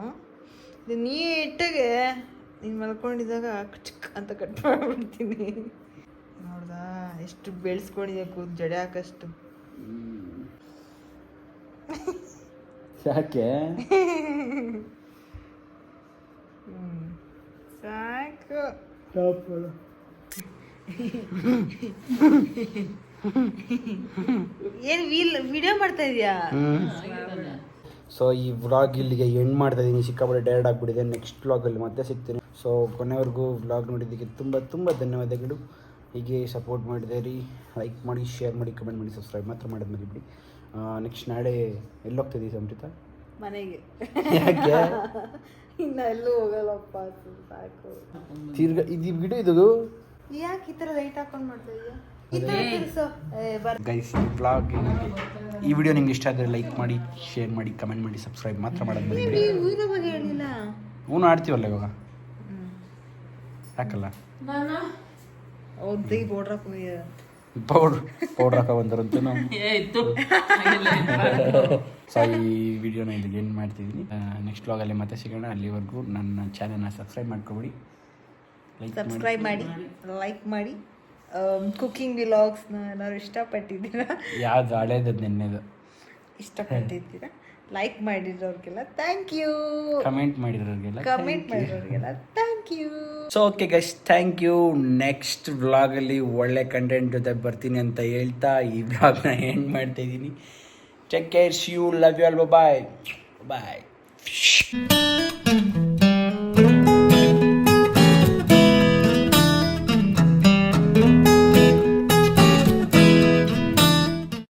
ಇದು ನೀಟಾಗೆ ನೀನು ಮಲ್ಕೊಂಡಿದ್ದಾಗ ಚಿಕ್ ಅಂತ ಕಟ್ ಮಾಡಿಬಿಡ್ತೀನಿ. ನೋಡ್ದಾ ಎಷ್ಟು ಬೆಳೆಸ್ಕೊಂಡಿದ್ದೆ ಕೂತ್ ಜಡೆ ಹಾಕಷ್ಟು. ಯಾಕೆ ಸಾಕು. ಏನು ವಿಡಿಯೋ ಮಾಡ್ತಾ ಇದೀಯಾ? ಸೊ ಈ ವ್ಲಾಗ್ ಇಲ್ಲಿಗೆ ಎಂಡ್ ಮಾಡ್ತಾ ಇದ್ದೀನಿ. ಸಿಕ್ಕಾಪಟ್ಟೆ ಟೈರ್ಡ್ ಆಗಿಬಿಟ್ಟಿದೆ. ನೆಕ್ಸ್ಟ್ ವ್ಲಾಗಲ್ಲಿ ಮತ್ತೆ ಸಿಗ್ತೀನಿ. ಸೊ ಕೊನೆವರೆಗೂ ವ್ಲಾಗ್ ನೋಡಿದ್ದಕ್ಕೆ ತುಂಬ ತುಂಬ ಧನ್ಯವಾದಗಳು. ಹೀಗೆ ಸಪೋರ್ಟ್ ಮಾಡಿದ್ದೀರಿ. ಲೈಕ್ ಮಾಡಿ, ಶೇರ್ ಮಾಡಿ, ಕಮೆಂಟ್ ಮಾಡಿ, ಸಬ್ಸ್ಕ್ರೈಬ್ ಮಾತ್ರ ಮಾಡೋದು ಮರಿಬಿಡಿ. ನೆಕ್ಸ್ಟ್ ನಾಳೆ ಎಲ್ಲಿ ಹೋಗ್ತಿದ್ದೀವಿ ಸಮೃತ? ಮನೆಗೆ. ಯಾಕೆ ಇನ್ನ ಎಲ್ಲೂ ಹೋಗಲ್ಲಪ್ಪ, ಸಾಕು. ತಿರ್ಗಾ ಇದು ವಿಡಿಯೋ ಇದು ಯಾಕೆ ಈ ಥರ ಲೈಟ್ ಹಾಕೊಂಡು ಮಾಡ್ತಾ ಇದೀಯಾ? ಈ ಥರ ತಿರ್ಸು. ಗೈಸ್ ಈ ವ್ಲಾಗ್ ಈ ವಿಡಿಯೋ ನಿಮ್ಗೆ ಇಷ್ಟ ಆದರೆ ಲೈಕ್ ಮಾಡಿ, ಶೇರ್ ಮಾಡಿ, ಕಮೆಂಟ್ ಮಾಡಿ, ಸಬ್ಸ್ಕ್ರೈಬ್ ಮಾತ್ರ ಮಾಡೋದು ಮರಿಬೇಡಿ. ಊರಿನ ಬಗ್ಗೆ ಹೇಳಿಲ್ಲ. ಹೂನು ಆಡ್ತೀವಲ್ಲ ಇವಾಗ, ಯಾಕಲ್ಲ ಅವ್ರದ್ದು ಬೋರ್ಡ್ರ ಪೌಡ್ರ್ ಹಾಕೋ ಬಂದರಂತೂ ನಾವು. ಸೊ ಈ ವಿಡಿಯೋನ ಇಲ್ಲಿಗೆ ಏನು ಮಾಡ್ತಿದ್ದೀನಿ. ನೆಕ್ಸ್ಟ್ ವ್ಲಾಗಲ್ಲಿ ಮತ್ತೆ ಸಿಗೋಣ. ಅಲ್ಲಿವರೆಗೂ ನನ್ನ ಚಾನೆಲ್ನ ಸಬ್ಸ್ಕ್ರೈಬ್ ಮಾಡ್ಕೊಬಿಡಿ, ಸಬ್ಸ್ಕ್ರೈಬ್ ಮಾಡಿ, ಲೈಕ್ ಮಾಡಿ. ಕುಕಿಂಗ್ ವಿಲಾಗ್ಸ್ನ ಏನಾದ್ರು ಇಷ್ಟಪಟ್ಟಿದ್ದೀರಾ? ಯಾವ್ದು ಹಳೇದು ನೆನ್ನೆದು ಇಷ್ಟಪಟ್ಟಿದ್ದೀರಾ? ಲೈಕ್ ಮಾಡಿರೋರಿಗೆಲ್ಲ ಥ್ಯಾಂಕ್ ಯು. ಕಮೆಂಟ್ ಮಾಡಿರೋರಿಗೆಲ್ಲ thank you. So okay guys, thank you. Next ವ್ಲಾಗಲ್ಲಿ ಒಳ್ಳೆ ಕಂಟೆಂಟ್ ಜೊತೆ ಬರ್ತೀನಿ ಅಂತ ಹೇಳ್ತಾ ಈ ವ್ಲಾಗ್ನ ಎಂಡ್ ಮಾಡ್ತಾ ಇದ್ದೀನಿ. Take care, see you, love you all, bye bye.